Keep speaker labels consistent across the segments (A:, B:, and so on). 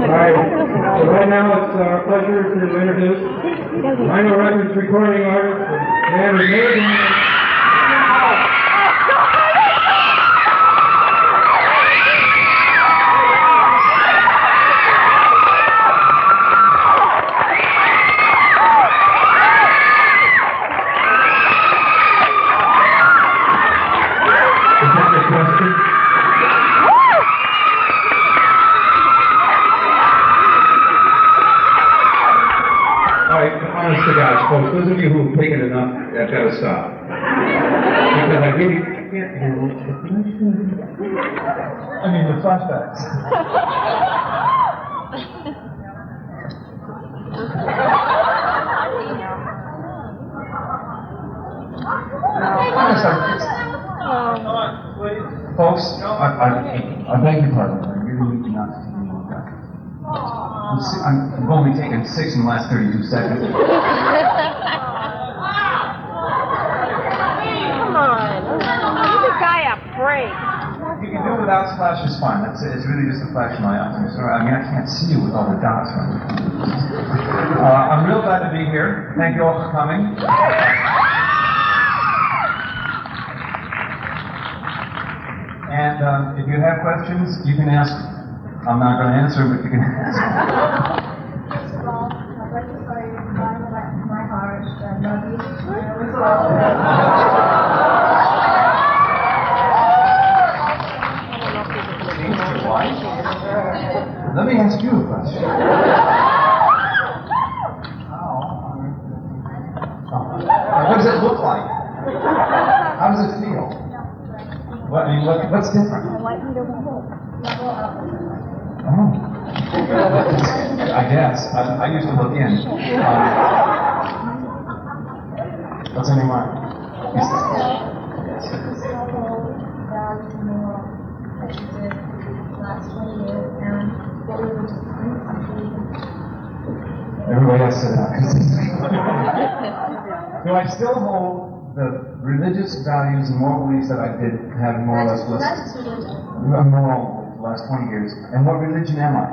A: Right. So right now it's our pleasure to introduce Rhino Records recording artist, man who made him. Honest to God, folks, those of you who've taken enough, I've got to stop. Because I really can't handle it.
B: I mean, the flashbacks. Folks, I beg your pardon. I really need you not to see me like that. I've only taken 6 in the last 32 seconds.
C: Come on. Give the guy a break.
B: You can do it without splash, it's fine. It's really just a flash in my eyes. I'm sorry. I mean, I can't see you with all the dots on it. I'm real glad to be here. Thank you all for coming. And if you have questions, you can ask. I'm not going to answer, but you can ask.
D: First of all, I'd like to say goodbye to my heart. I love you.
B: Let me ask you a question. What does it look like? How does it feel? What's different? Oh. I guess. I used to look in. What's on your mind? Everybody else said that. Do I still hold the religious values and moral beliefs that I did have more or less moral the last 20 years? And what religion am I?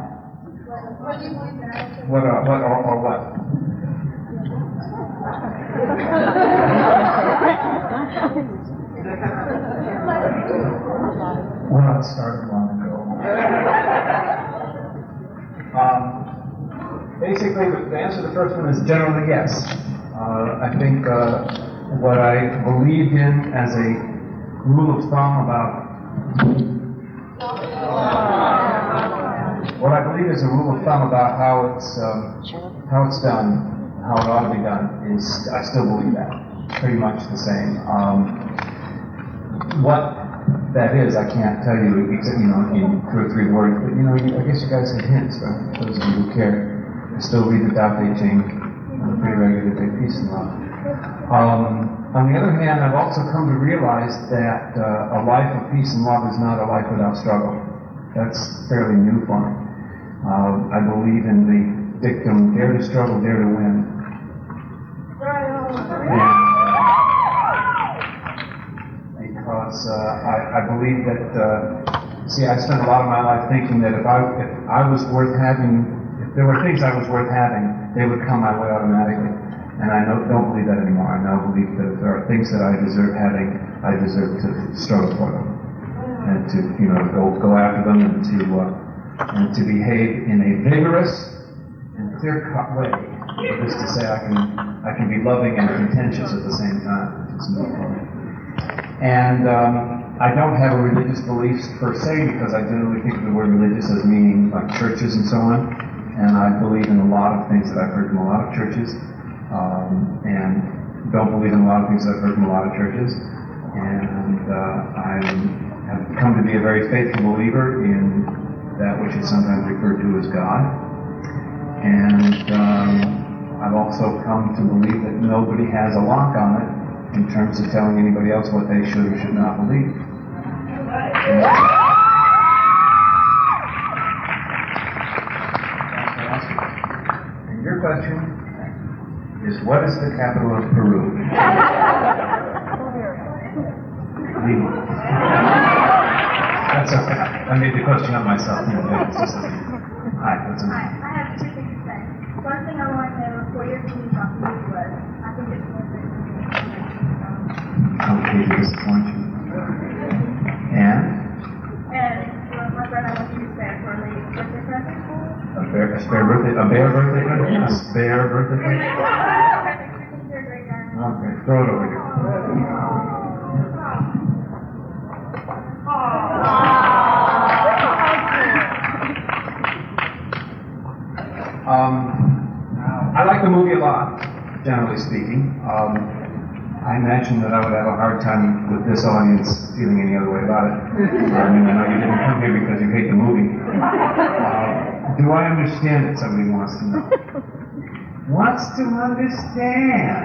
D: What do you believe in?
B: What? Well, it started long ago. Basically, the answer to the first one is generally yes. I think what I believed in as a rule of thumb about what I believe is a rule of thumb about how it's done, how it ought to be done, is I still believe that. Pretty much the same. What that is, I can't tell you, except, in 2 or 3 words, but I guess you guys have hints, right? Those of you who care. I still read the Tao Te Ching on a pretty regular day, peace and love. On the other hand, I've also come to realize that a life of peace and love is not a life without struggle. That's fairly new for me. I believe in the dictum, dare to struggle, dare to win. Because I believe that, I spent a lot of my life thinking that if I was worth having, if there were things I was worth having, they would come my way automatically. And I don't believe that anymore. I now believe that if there are things that I deserve having, I deserve to struggle for them. And to, go after them and to behave in a vigorous and clear-cut way. That is to say, I can be loving and contentious at the same time, which is new for me. And I don't have a religious beliefs per se, because I generally think of the word religious as meaning like churches and so on. And I believe in a lot of things that I've heard from a lot of churches, and don't believe in a lot of things that I've heard from a lot of churches. And I have come to be a very faithful believer in that which is sometimes referred to as God. And I've also come to believe that nobody has a lock on it in terms of telling anybody else what they should or should not believe. And your question is, what is the capital of Peru? Lima. That's okay. I made the question up myself. It's just, all right, Johnson.
D: Hi, I have two things to say. One thing I want to know before your team talks to me was, I think it's worth it.
B: Okay, to disappoint you. And
D: My friend, I want you to say for a lady's birthday present.
B: a spare birthday, a bear birthday present? A spare birthday present?
D: You're a great guy.
B: Okay, throw it over here. I like the movie a lot, generally speaking. I imagine that I would have a hard time with this audience feeling any other way about it. I mean, I know you didn't come here because you hate the movie. Do I understand it? Somebody wants to know. Wants to understand.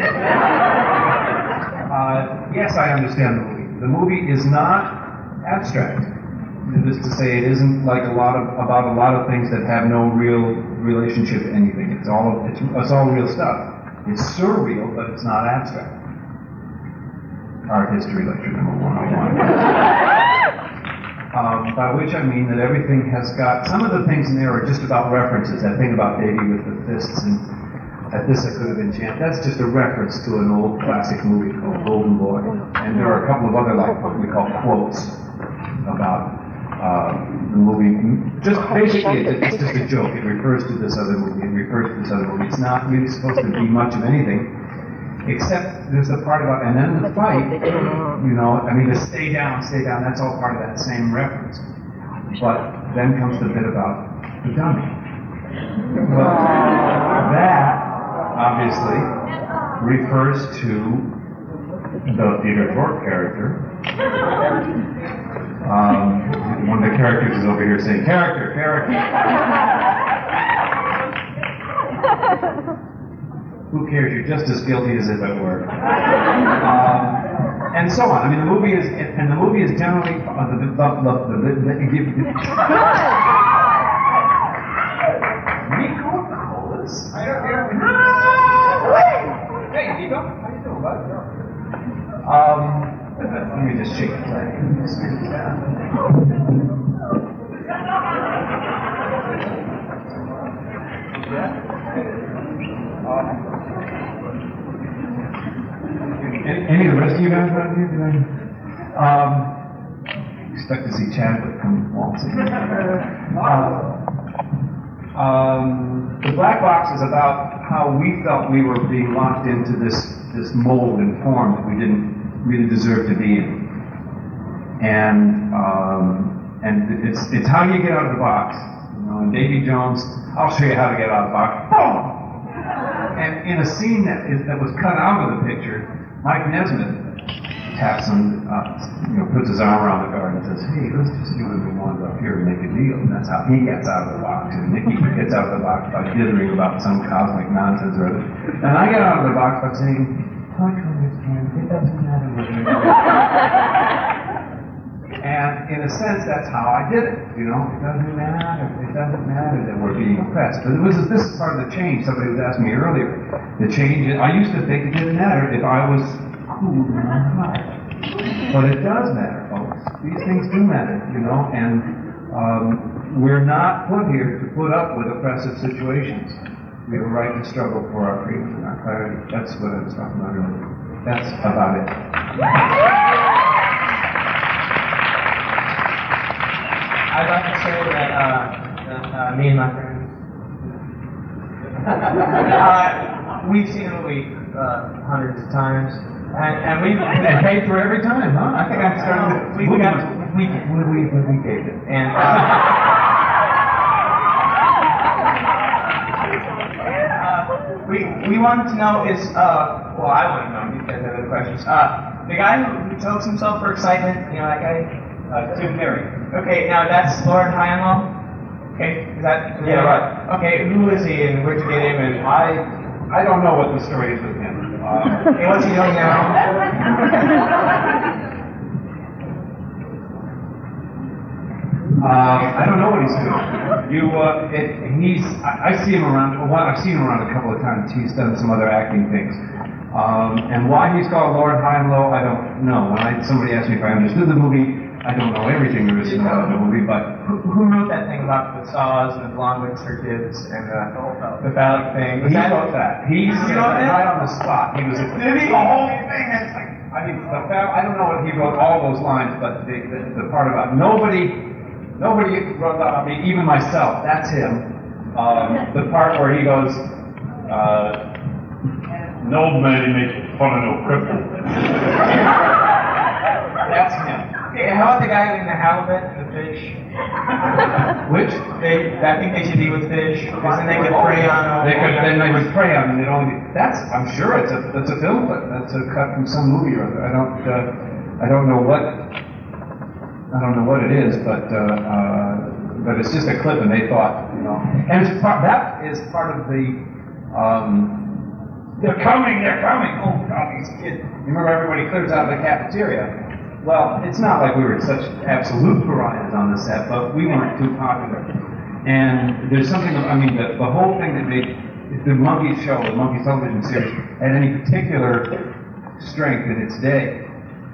B: Yes, I understand the movie. The movie is not abstract. That is to say, it isn't like about a lot of things that have no real relationship to anything. It's all real stuff. It's surreal, but it's not abstract. Art history lecture number 101. By which I mean that everything has got, some of the things in there are just about references. That thing about Davy with the fists and at this I could have been champ. That's just a reference to an old classic movie called Golden Boy. And there are a couple of other, like what we call quotes about the movie. Just basically, it's just a joke. It refers to this other movie. It refers to this other movie. It's not really supposed to be much of anything. Except there's the part about, and then the fight, you know, I mean, the stay down, that's all part of that same reference. But then comes the bit about the dummy. Well, that obviously refers to the Theodore Tork character. One of the characters is over here saying, character. Who cares? You're just as guilty as if it were. And so on. I mean, the movie is generally Hey, Nico, how you doing, bud? Let me just shake the flag. Any of the rest of you guys around here today? Expect to see Chadwick come waltzing. The black box is about how we felt we were being locked into this mold and form that we didn't really deserve to be in. And it's how you get out of the box. You know, and Davy Jones, I'll show you how to get out of the box. Boom! And in a scene that was cut out of the picture, Mike Nesmith taps on, puts his arm around the guard and says, hey, let's just do what we want up here and make a deal. And that's how he gets out of the box. And Nicky gets out of the box by dithering about some cosmic nonsense or other. And I get out of the box by saying, don't you understand? It doesn't matter what you do. And in a sense, that's how I did it. You know, it doesn't matter. It doesn't matter that we're being oppressed. But this is part of the change. Somebody was asking me earlier. The change, I used to think it didn't matter if I was cool in my heart. But it does matter, folks. These things do matter, you know, and we're not put here to put up with oppressive situations. We have a right to struggle for our freedom and our clarity. That's what I was talking about earlier. That's about it.
E: I'd like to say that me and my friends, we've seen the movie hundreds of times, and we've
B: Paid for every time, huh? I think I'm starting to.
E: we gave it, and we wanted to know is well, I want to know because I have other questions. The guy who chokes himself for excitement, you know that guy.
B: Tim Perry.
E: Okay, now that's Lord High-and-Low? Okay, is that...
B: Yeah, right.
E: Okay, who is he and where'd you get him and...
B: I don't know what the story is with him.
E: Okay, what's he doing now?
B: I don't know what he's doing. I see him around, I've seen him around a couple of times. He's done some other acting things. And why he's called Lord High and Low, I don't know. When somebody asked me if I understood the movie, I don't know everything there is to know about the movie, but
E: Who wrote that thing about the saws and the blonde Windsor kids and the phallic thing?
B: he wrote that. He wrote it right on the spot. He was the whole thing. It's like, I mean, I don't know if he wrote all those lines, but the part about nobody wrote that about me, even myself. That's him. The part where he goes, no man makes fun of no cripple. That's him.
E: Okay, how about the guy in the halibut and the fish?
B: Which?
E: I think they should be with fish, because then they could prey on.
B: Then they would prey on, and they'd only. I'm sure that's a film clip. That's a cut from some movie or other. I don't know what it is, but it's just a clip, and they thought, and that is part of the. They're coming. Oh God, these kids! You remember everybody clears out of the cafeteria. Well, it's not like we were such absolute pariahs on the set, but we weren't too popular. And there's something, the whole thing that made the Monkeys show, the Monkeys television series, had any particular strength in its day.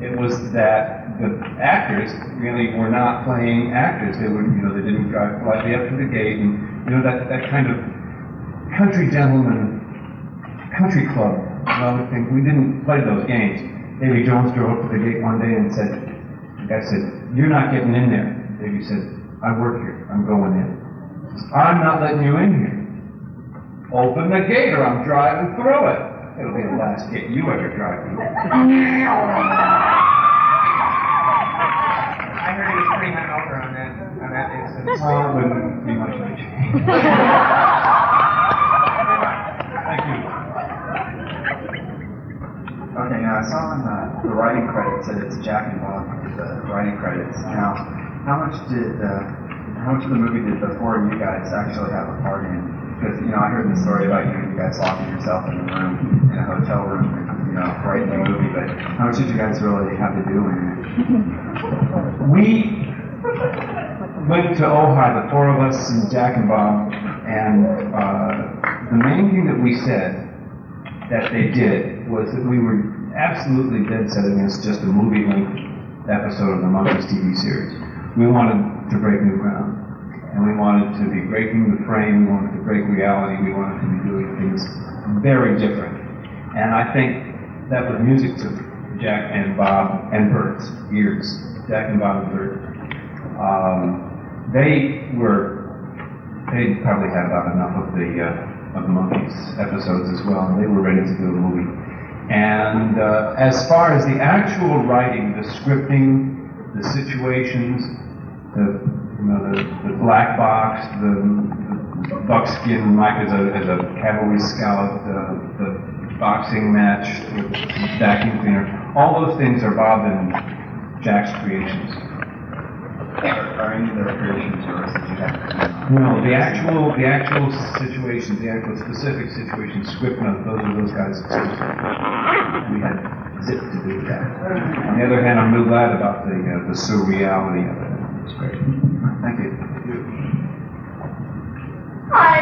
B: It was that the actors really were not playing actors. They were, they didn't drive politely up to the gate, and that kind of country gentleman, country club, thing. We didn't play those games. Davy Jones drove up to the gate one day and the guy said, "You're not getting in there." Davy said, "I work here. I'm going in." He says, "I'm not letting you in here. Open the gate or I'm driving through it. It'll be the last gate you ever drive through."
E: I heard he was pretty hungover on that instance.
B: Well, it wouldn't be much of a change. Thank you.
F: Okay, now I saw in the writing credits that it's Jack and Bob for the writing credits. Now, how much of the movie did the four of you guys actually have a part in? Because I heard the story about you guys locking yourself in a room, in a hotel room, and writing the movie. But how much did you guys really have to do in it?
B: We went to Ojai, the four of us and Jack and Bob, and the main thing that we said that they did was that we were absolutely dead set against just a movie-length episode of the Monkeys TV series. We wanted to break new ground, and we wanted to be breaking the frame, we wanted to break reality, we wanted to be doing things very different. And I think that was music to Jack and Bob and Bert's ears. Jack and Bob and Bert. They probably had about enough of the Monkeys episodes as well, and they were ready to do a movie. And as far as the actual writing, the scripting, the situations, the black box, the buckskin Mike as a cavalry scout, the boxing match, the vacuum cleaner, all those things are Bob and Jack's creations.
F: Are any of their creations yours that you have to do?
B: No, the actual situations, the actual specific situations, script notes, those are those guys' exclusive. We had zip to do that. On the other hand, I'm real glad about the surreality of it. It's great.
F: Thank you.
D: Hi.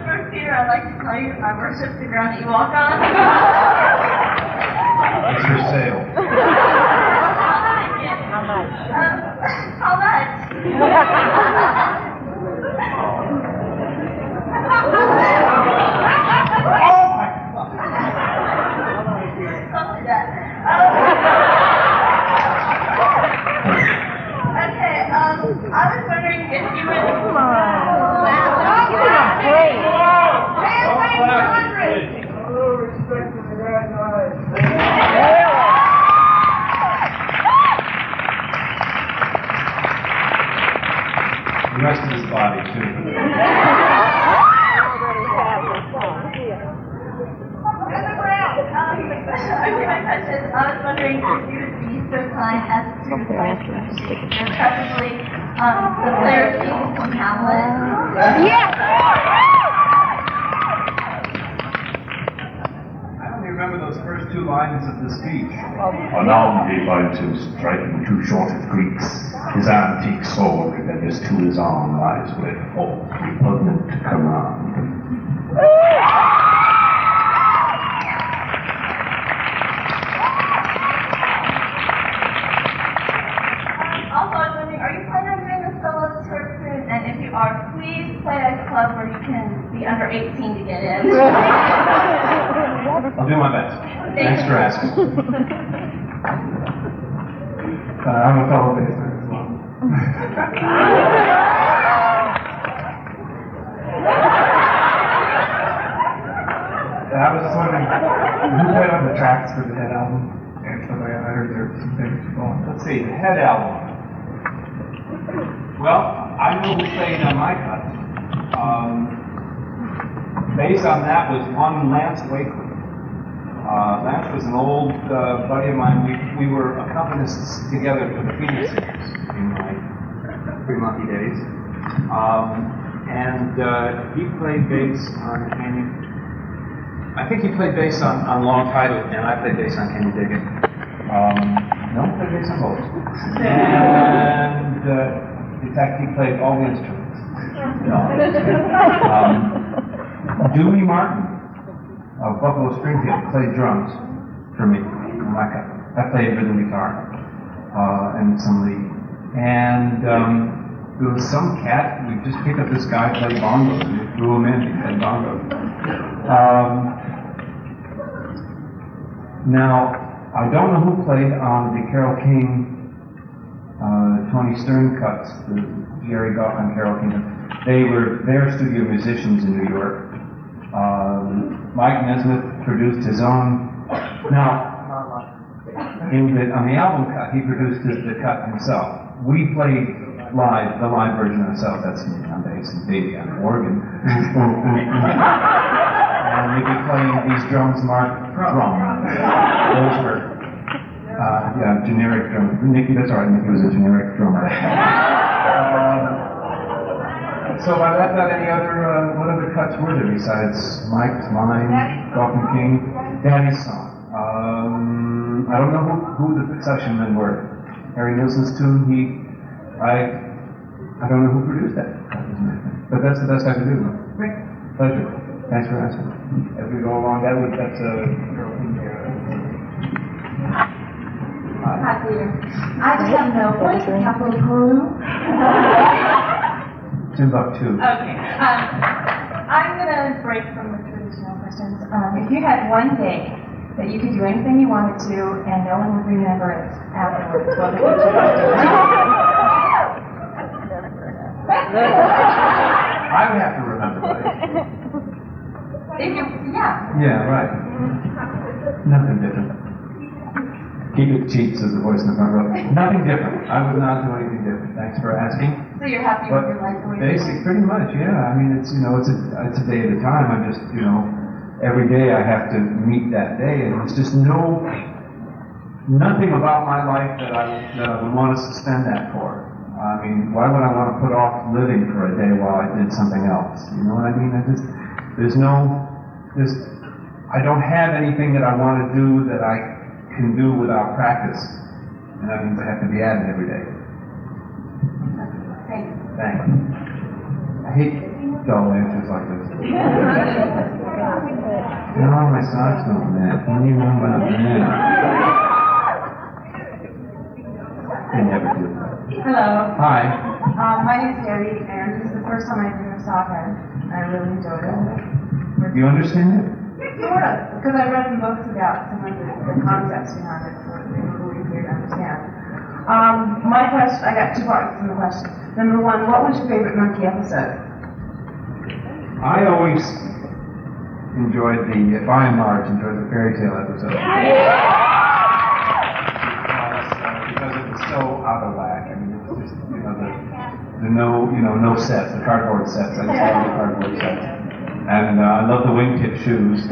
D: First, Peter, I'd like to tell you I worship the ground that you walk on.
B: It's for sale.
C: How much?
D: How much? Don't do that. Okay, I was wondering if you would...
C: Come on. Give him a break.
B: The rest of his body, too.
D: Okay, my question is, I was wondering if you would be so kind as to and preferably the player speaking from Hamlet.
B: I only remember those first two lines of the speech.
G: Unarmed he finds him striking two shorted Greeks. His antique sword rebellious to his arm lies with force repugnant to command.
D: bar, please play at a club where you can be under 18 to get in.
B: I'll do my best. Thanks for asking. I'm a fellow baseman as well. I was just wondering, who played on the tracks for the Head album? And so I heard there were some things going.
G: Let's see, the Head album. Well, I know who played on my cut. Based on that was one Lance Wakely. Lance was an old buddy of mine. We were accompanists together for the Phoenix Singers in my pre-monkey days. He played bass on I think he played bass on Long Title, and I played bass on Can You Dig It? No, I played bass on both. And in fact, he played all the instruments. Dewey Martin of Buffalo Springfield played drums for me on my cut. I played rhythm guitar and some lead. And there was some cat, we just picked up this guy, played bongos, and we threw him in, he played bongos. Now, I don't know who played on the Carole King, Tony Stern cuts, the Jerry Goff and Carole King. They're studio musicians in New York. Mike Nesmith produced his own. Now, on the album cut, he produced the cut himself. We played the live version ourselves. That's me on bass and Davey on organ. And we'd be playing these drums marked drum. Those were, generic drums. Nicky, that's all right, Nicky was a generic drummer. So have I left out any other, what other cuts were there besides Mike's, mine, Goff and King? Daddy's song. I don't know who the session men were. Harry Nilsson's tune, I don't know who produced that. But that's the best I could do. Great. Pleasure. Thanks for asking. As we go along, that's a Carole King.
C: Hi, Peter. I just have no point. Capital Crew.
B: Timbuktu.
C: Okay. I'm going to break from the traditional questions. If you had one day that you could do anything you wanted to and no one would remember it afterwards, what would you do?
B: I would have to remember that. Yeah, right. Nothing different. Keep it cheap, says the voice in the front row. Nothing different. I would not do anything different. Thanks for asking.
C: So you're happy with your life the way it is?
B: Pretty much, yeah. I mean, it's a day at a time. I'm just, every day I have to meet that day, and it's just nothing about my life that I would want to suspend that for. I mean, why would I want to put off living for a day while I did something else? You know what I mean? I don't have anything that I want to do that I can do without practice. And that means I have to be at it every day. Thanks. I hate dull answers like this. My socks don't match. What do you know about that? They never do.
C: Hello.
B: Hi.
C: My name's Debbie, and this is the first time I've been to Sockhead. I really enjoyed it.
B: Do you understand it?
C: Sort of, because I read some books about some of the concepts behind it, so it's a little easier to understand. My question, I got two parts to the question. Number one, what was your favorite monkey episode?
B: I always enjoyed by and large, the fairy tale episode. Because it was so out of whack. I mean, it was just, no sets, the cardboard sets. I just love the cardboard sets. And I love the wingtip shoes.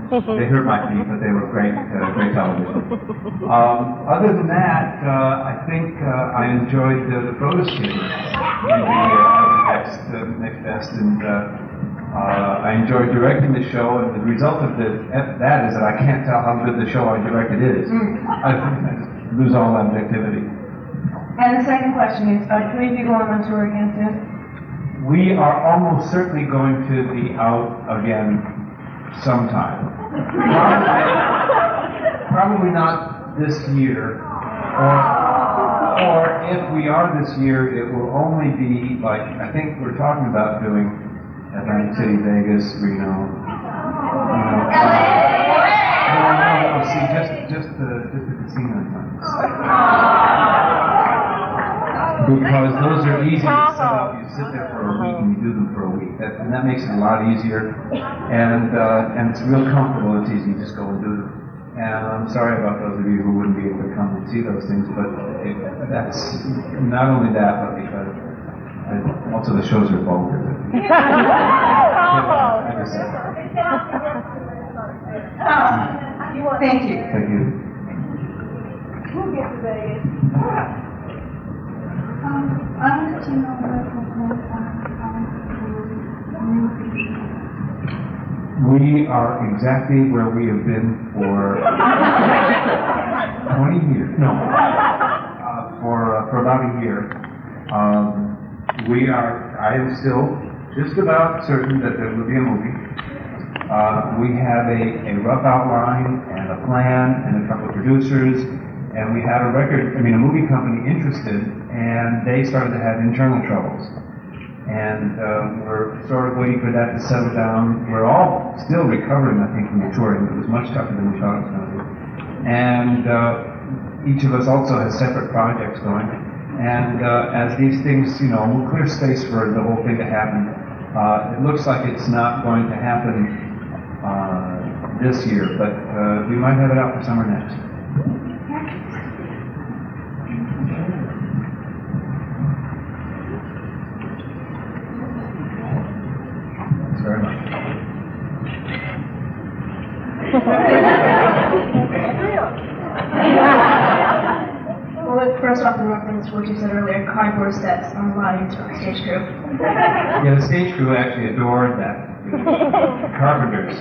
B: They hurt my feet, but they were great television. Other than that, I think I enjoyed the photo skit next best, and I enjoyed directing the show. And the result of that is that I can't tell how good the show I directed is. I just lose all objectivity.
C: And the second question is, are three of you going on tour again soon?
B: We are almost certainly going to be out again sometime. Probably not this year, or
G: Or if we are this year, it will only be like, I think we're talking about doing Atlantic City, Vegas, Reno. No, see, just the casino ones. Because those are easy to set up. You sit there for a week and you do them for a week. And that makes it a lot easier. And it's real comfortable. It's easy. You just go and do them. And I'm sorry about those of you who wouldn't be able to come and see those things, but that's not only that, but because also the shows are vulgar.
C: Thank you.
G: Thank you.
C: We'll get to Vegas.
D: I wanted to know what the plans are
G: We are exactly where we have been for 20 years. No, for about a year. I am still just about certain that there will be a movie. We have a rough outline and a plan and a couple of producers, and we had a movie company interested, and they started to have internal troubles. And we're sort of waiting for that to settle down. We're all still recovering, I think, from the touring. It was much tougher than we thought it was going to be. And each of us also has separate projects going. And as these things, will clear space for the whole thing to happen. It looks like it's not going to happen this year, but we might have it out for summer next. Very much.
C: Well, first off, in reference to what you said earlier, cardboard sets on the line to our stage crew.
G: Yeah, the stage crew actually adored that. The carpenters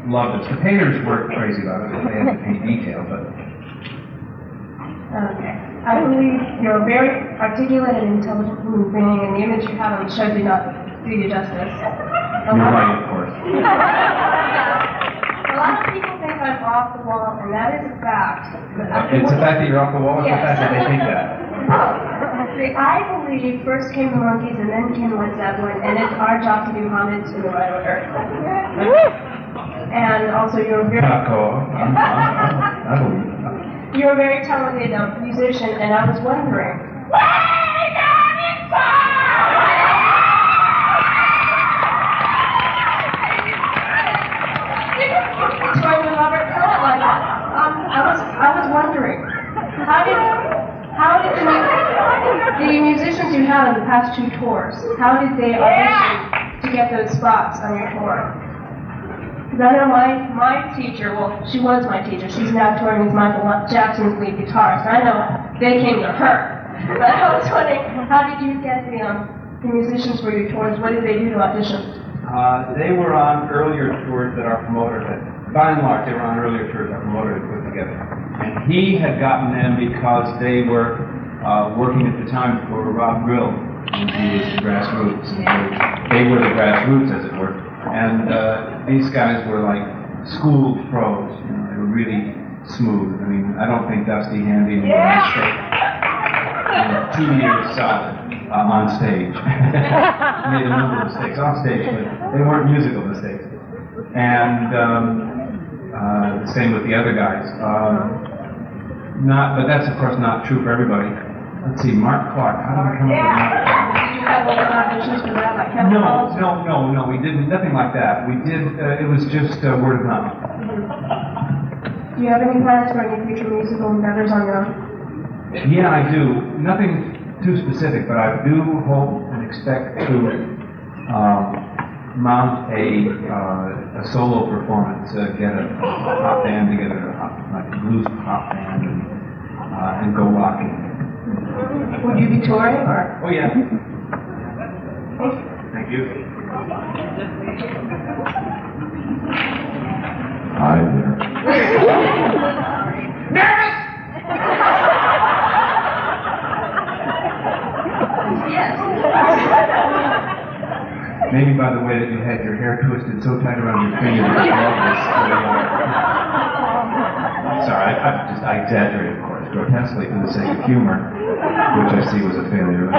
G: loved it. The painters weren't crazy about it. They had to paint detail, but...
C: Okay. I believe you're a very articulate and intelligent human being, and the image you have on the show did not do you justice.
G: You're right, of course.
C: A lot of people think I'm off the wall, and that is a fact.
G: It's the fact that you're off the wall, it's the fact that they think that.
C: I believe first came the Monkees and then came Led Zeppelin, and it's our job to do homage in the right order. And also, you're a very...
G: I believe it.
C: You're a very talented musician, and I was wondering... I was wondering, how did the musicians you had on the past 2 tours, how did they audition to get those spots on your tour? Because I know my teacher, well, she was my teacher, she's now touring as Michael Jackson's lead guitarist. I know they came to her. But I was wondering, how did you get the musicians for your tours? What did they do to audition?
G: They were on earlier tours that our promoter had. By and large, they were on earlier tours our promoter had put together. And he had gotten them because they were working at the time for Rob Grill, when he was the Grassroots. And they were the Grassroots, as it were. And these guys were like school pros. They were really smooth. I mean, I don't think Dusty Handy and the 2 years solid on stage. Made a number of mistakes off stage, but they weren't musical mistakes. And the same with the other guys. But that's of course not true for everybody. Let's see, Mark Clark. How did we come up with Mark Clark?
C: Did you have auditions for that, like Kevin Collins?
G: No, we didn't. Nothing like that. We did. It was just word of mouth.
C: Do you have any plans for any future musical endeavors on your own?
G: Yeah, I do. Nothing too specific, but I do hope and expect to mount a solo performance, get a pop band together, like a blues pop band, and go rocking.
C: Would you be touring, or?
G: Oh yeah. Thank you. Hi there.
C: Nervous! Yes.
G: Maybe by the way that you had your hair twisted so tight around your finger that you sorry, I exaggerated, of course, grotesquely for the sake of humor. I see was a failure.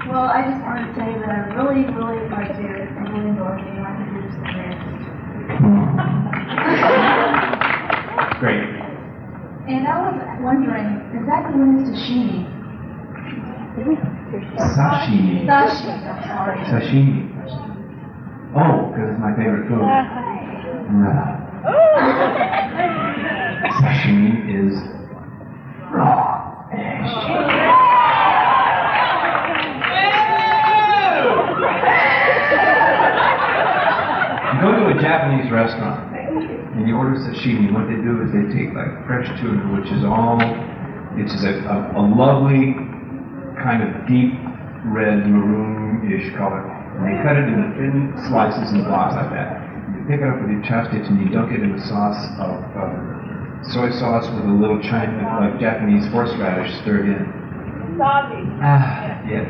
D: Well, I just wanted to say that I really, really liked you and really enjoyed you. I think you're just the greatest.
G: Great.
D: And I was wondering, exactly when is sashimi?
G: Sashimi.
D: Sashimi, I'm sorry.
G: Sashimi. Oh, because it's my favorite food. Sashimi is raw fish. You go to a Japanese restaurant and you order sashimi. What they do is they take like fresh tuna, which is a lovely kind of deep red maroon-ish color. And they cut it into thin slices and blocks like that. You pick it up with your chopsticks and you dunk it in a sauce of soy sauce with a little like Japanese horseradish stirred in. Yeah.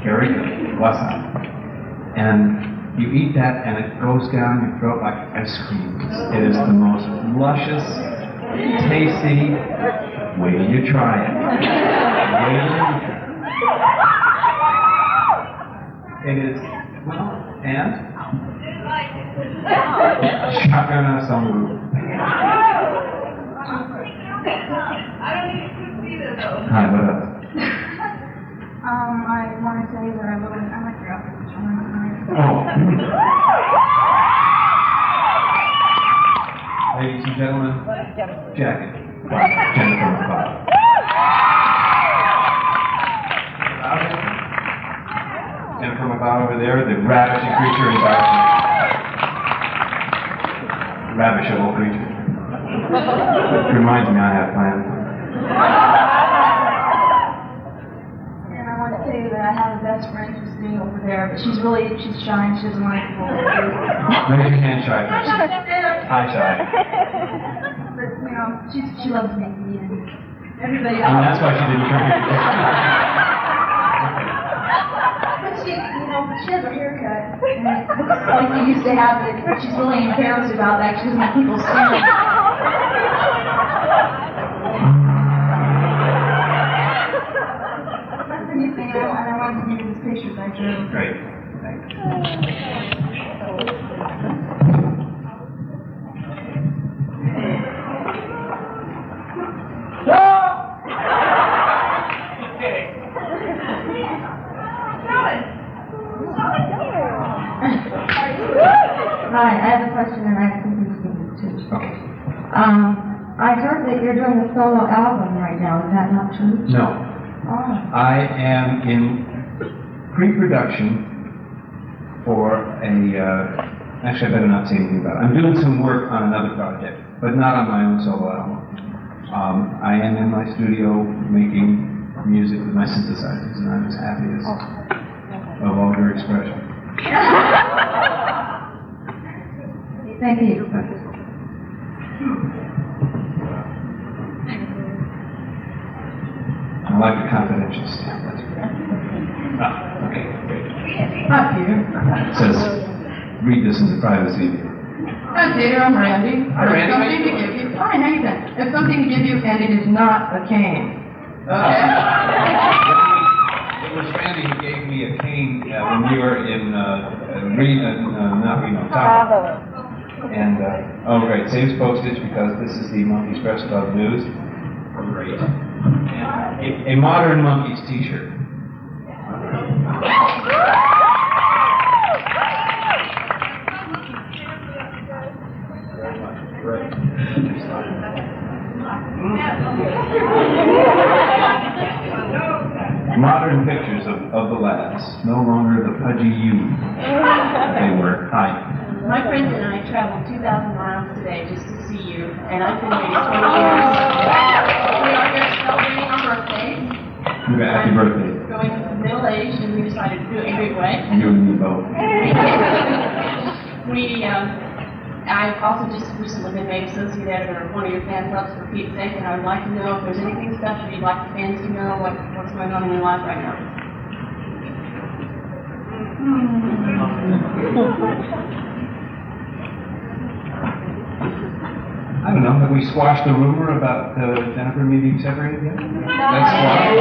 G: Very good. Wasabi. And you eat that and it goes down your throat like ice cream. It is the most luscious, tasty. Wait till you try it. Wait till you try it. It is, well, and? Shotgun ensemble. Hi, what up?
D: I want to say that I like your outfit.
G: Oh. Ladies and gentlemen, Jackie by Jennifer McCall. Jennifer McCall over there, the ravishing creature in darkness. Ravishable creature. Reminds me I have plans.
D: And I want to say that I have a best friend who's sitting over there, but she's shy and she doesn't want to go.
G: Raise your hand, Shy first. Hi, Shy.
D: But, she loves me and everybody
G: And
D: else.
G: that's why she didn't turn it.
D: But she has her haircut, and it looks like they used to have it. She's really embarrassed about that. She doesn't want people seeing it. That's anything, and I wanted to give you this picture that I drew.
G: Great. Thanks.
H: Hi, I have a question and I have something to do too.
G: Okay.
H: I heard that you're doing a solo album right now. Is that not true?
G: No.
H: Oh.
G: I am in pre-production for actually I better not say anything about it. I'm doing some work on another project, but not on my own solo album. I am in my studio making music with my synthesizers, and I'm as happy as a vulgar expression.
H: Thank you.
G: I like the confidential stamp. That's great. Ah, okay, great.
I: Hi, Peter.
G: It says, read this in the privacy.
I: Hi, Peter. I'm Randy.
G: Hi, Randy. How you
I: Something to give you. Fine, how you doing? It's something to give you, and it is not a cane. Okay?
G: It was Randy who gave me a cane when we were in Tahoe. And, oh great, saves postage because this is the Monkeys Press Club News. Great. And a modern Monkeys t-shirt. Modern pictures of the lads, no longer the pudgy you that they were. Hi.
C: My friends and I traveled 2,000 miles today just to see you, and I've been waiting 20 years. We are here celebrating our birthdays.
G: Okay, happy birthday.
C: Going middle age, and we decided to do it in a big way.
G: You and me both.
C: I've also just recently been made associate editor of one of your fan clubs for Pete's sake, and I would like to know if there's anything special you'd like the fans to know, what's going on in your life right now.
G: I don't know, have we squashed the rumor about Jennifer meeting separated yet? That's squashed?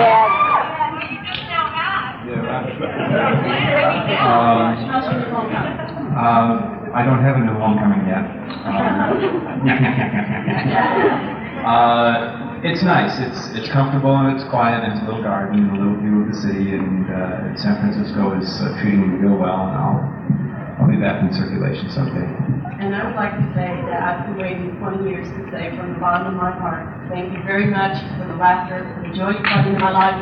G: Yeah, I don't have a new homecoming yet. It's nice. It's comfortable and it's quiet and it's a little garden and a little view of the city, and San Francisco is treating me real well, and I'll be back in circulation someday.
I: And I would like to say that I've been waiting 20 years to say from the bottom of my heart, thank you very much for the laughter, for the joy you brought into my life.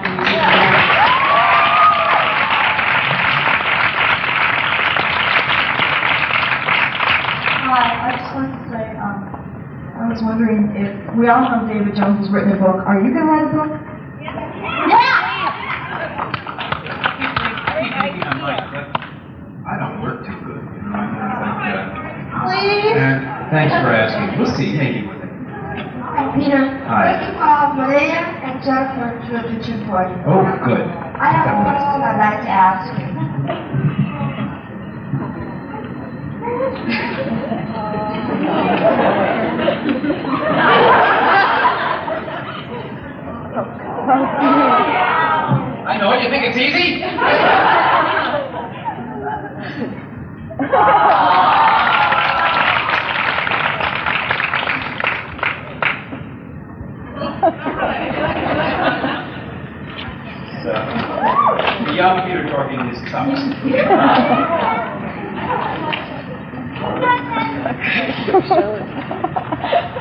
C: Hi, I just wanted to say, I was wondering if, we all know David Jones has written a book. Are you going to write a book?
G: I don't work too good, you know. And thanks for asking. We'll see, maybe with it.
H: Peter,
G: Hi.
H: first of all, Maria and Jennifer were the two for you.
G: Oh, good.
H: I have a question I'd like to ask you.
E: I know, you think it's easy? The young Peter Tork in his cups.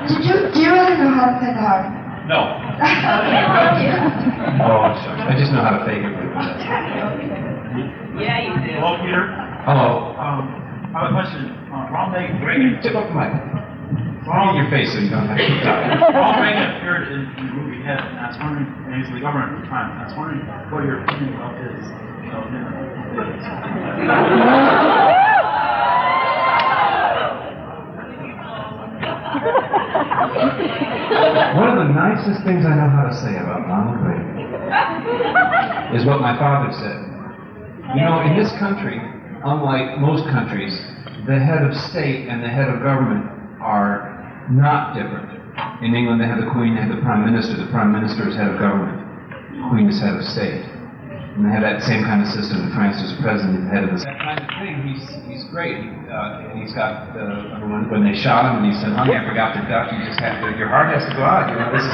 H: Do you really know how to play the harp?
E: No.
G: Oh, shucks. I just know how to fake it.
E: Yeah, you do.
J: Hello, Peter.
G: Hello.
J: I have a question. Ronald Reagan.
G: Tip up the mic. In your face so you don't have to keep talking.
J: Ronald Reagan appeared in the movie Head, and I was wondering, and he's the governor at the time, and I was wondering what your opinion of his,
G: One of the nicest things I know how to say about Ronald Reagan is what my father said. You know, in this country, unlike most countries, the head of state and the head of government are not different. In England, they have the Queen, they have the Prime Minister. The Prime Minister is head of government. The Queen is head of state. And they have that same kind of system in France. There's a president, head of the... That kind of thing, he's great. He's got, when they shot him and he said, honey, I forgot to duck, you just have to, your heart has to go out. You know, this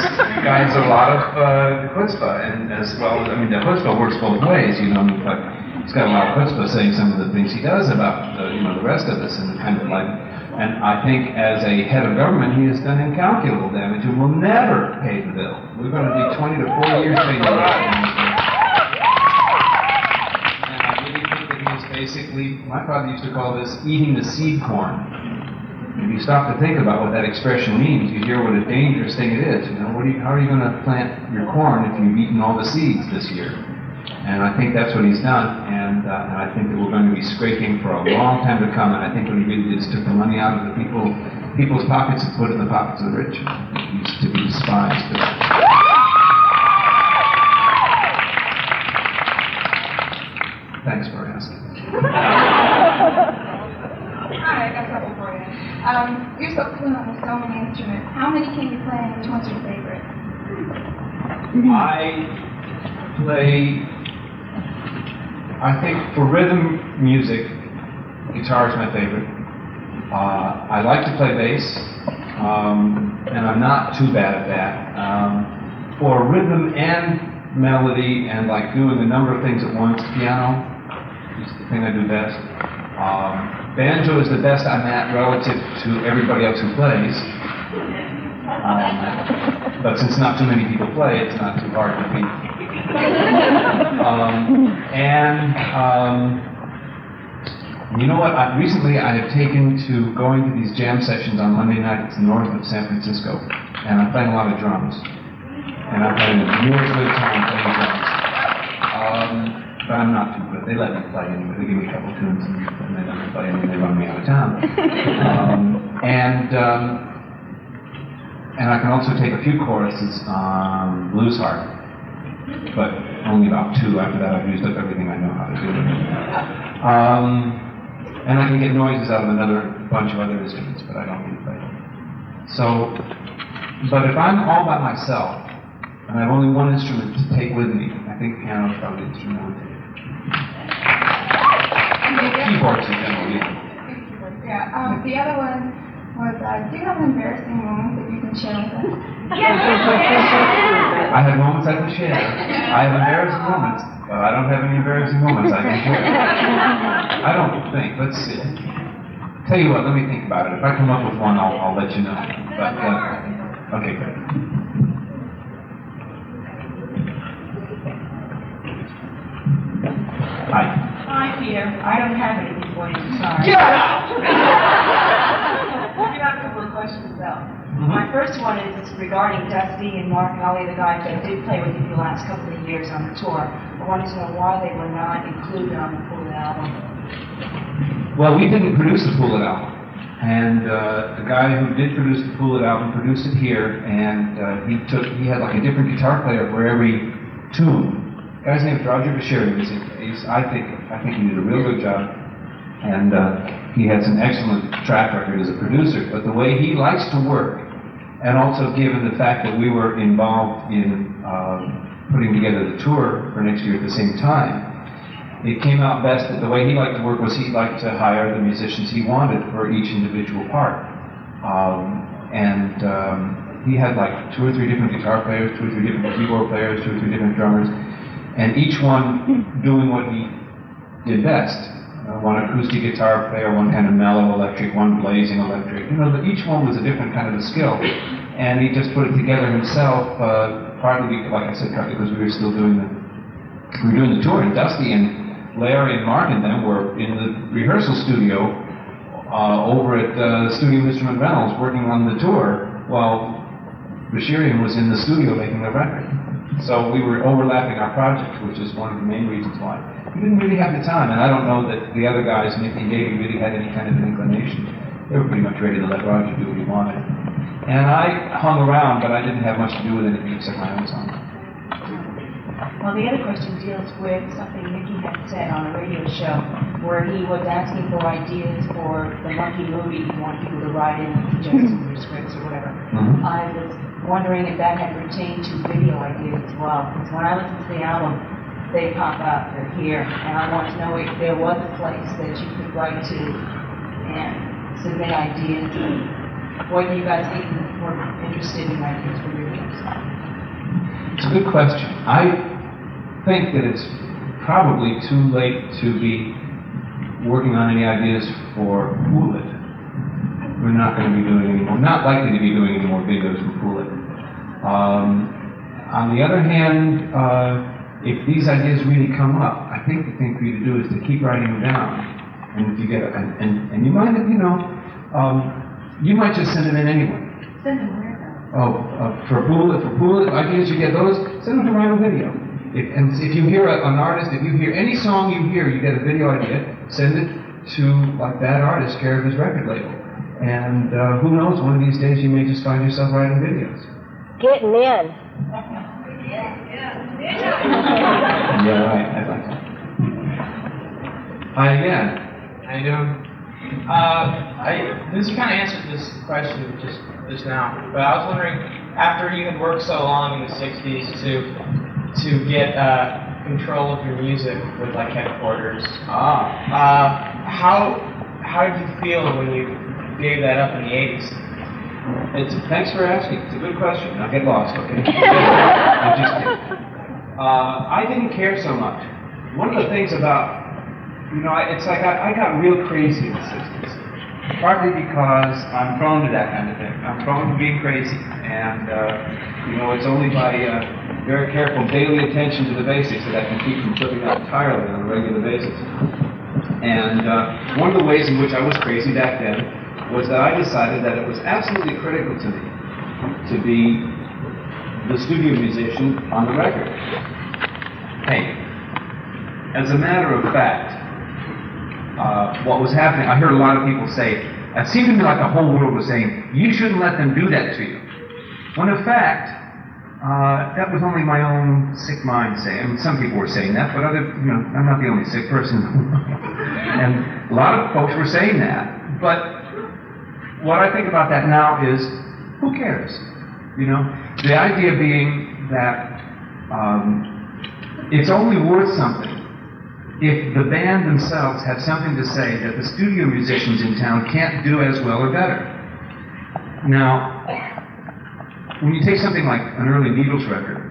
G: guy has a lot of chutzpah, and as well, I mean, the chutzpah works both ways, you know, but he's got a lot of chutzpah saying some of the things he does about, you know, the rest of us, and kind of like, and I think as a head of government, he has done incalculable damage and will never pay the bill. We're going to be 20 to 40 years paying the bill. And I really think that he is basically, my father used to call this eating the seed corn. If you stop to think about what that expression means, you hear what a dangerous thing it is. You know, how are you going to plant your corn if you've eaten all the seeds this year? And I think that's what he's done, and I think that we're going to be scraping for a long time to come, and I think what he really did is took the money out of the people's pockets and put it in the pockets of the rich. He's to be despised. Thanks for asking.
K: Hi, I got a couple for you. You're so fluent with so many instruments. How many can you play, and which one's your favorite?
G: I think for rhythm music, guitar is my favorite. I like to play bass, and I'm not too bad at that. For rhythm and melody and like doing a number of things at once, piano is the thing I do best. Banjo is the best I'm at relative to everybody else who plays. But since not too many people play, it's not too hard to beat. You know what? Recently I have taken to going to these jam sessions on Monday nights north of San Francisco, and I'm playing a lot of drums. And I'm having a real good time playing drums. But I'm not too good. They let me play anyway. They give me a couple tunes and they let me play and then they run me out of town. And I can also take a few choruses on blues harp, but only about 2. After that, I've used up everything I know how to do. And I can get noises out of another bunch of other instruments, but I don't really play them. So, but if I'm all by myself, and I have only one instrument to take with me, I think piano is probably the instrument I would take. Keyboards in general, yeah.
K: Yeah, the other one was, do you have an embarrassing moment that you can share with us?
G: I have moments I can share. I have embarrassing moments, but I don't have any embarrassing moments I can share. I don't think. Let's see. Tell you what, let me think about it. If I come up with one, I'll let you know. But, okay, good. Hi.
I: Hi, Peter. I don't have anything for you, sorry.
G: Get out!
I: I do have a couple of questions, though. My first one is regarding Dusty and Mark and all the other guys that did play with you the last couple of years on the tour. I wanted to know why they were not included on the full album.
G: Well, we didn't produce the Fool It album. And the guy who did produce the Fool It album produced it here, and he had like a different guitar player for every tune. The guy's name is Roger Bashiri. I think he did a real good job, and he has an excellent track record as a producer. But the way he likes to work, and also given the fact that we were involved in putting together the tour for next year at the same time, it came out best that the way he liked to work was he liked to hire the musicians he wanted for each individual part. He had like 2 or 3 different guitar players, 2 or 3 different keyboard players, 2 or 3 different drummers, and each one doing what he did best. One acoustic guitar player, one kind of mellow electric, one blazing electric. You know, each one was a different kind of a skill, and he just put it together himself. Partly, like I said, partly because we were still doing the tour, and Dusty and Larry and Mark and them were in the rehearsal studio over at Studio Instrument Reynolds working on the tour, while Bashirian was in the studio making the record. So we were overlapping our projects, which is one of the main reasons why. We didn't really have the time, and I don't know that the other guys, Nicky and Davey, really had any kind of an inclination. They were pretty much ready to let Roger do what he wanted. And I hung around, but I didn't have much to do with anything except my own song.
I: Well, the other question deals with something Nicky had said on a radio show, where he was asking for ideas for the Monkey movie. He wanted people to write in and suggest some scripts or whatever. I was wondering if that had pertained to video ideas as well, because when I listen to the album, they pop up, they're here, and I want to know if there was a place that you could write to and submit ideas, and whether you guys even were interested in ideas for videos.
G: It's a good question. I think that it's probably too late to be working on any ideas for Fool It. We're not going to be doing any more, not likely to be doing any more videos for Fool It. On the other hand, if these ideas really come up, I think the thing for you to do is to keep writing them down. And if you get and you might, you might just send them in anyway.
I: Send them where?
G: For Fool It ideas, you get those, send them to Rhino Video. If you hear an artist, if you hear any song you hear, you get a video idea, send it to like that artist, care of his record label. And who knows, one of these days you may just find yourself writing videos.
H: Getting in.
G: Yeah, right. I'd like that. Hi again.
E: How you doing? You kind of answered this question just now, but I was wondering, after you had worked so long in the '60s to get control of your music with like headquarters, how did you feel when you gave that up in the '80s?
G: Thanks for asking. It's a good question. I'll get lost, okay? I didn't care so much. One of the things about, it's like I got real crazy in the '60s. Partly because I'm prone to that kind of thing. I'm prone to being crazy. And, it's only by very careful daily attention to the basics that I can keep from flipping out entirely on a regular basis. And one of the ways in which I was crazy back then was that I decided that it was absolutely critical to me to be the studio musician on the record. Hey, as a matter of fact, what was happening, I heard a lot of people say, it seemed to me like the whole world was saying, you shouldn't let them do that to you. When in fact, that was only my own sick mind saying. I mean, some people were saying that, but I'm not the only sick person. And a lot of folks were saying that. But what I think about that now is Who cares? You know, the idea being that it's only worth something if the band themselves have something to say that the studio musicians in town can't do as well or better. Now, when you take something like an early Beatles record,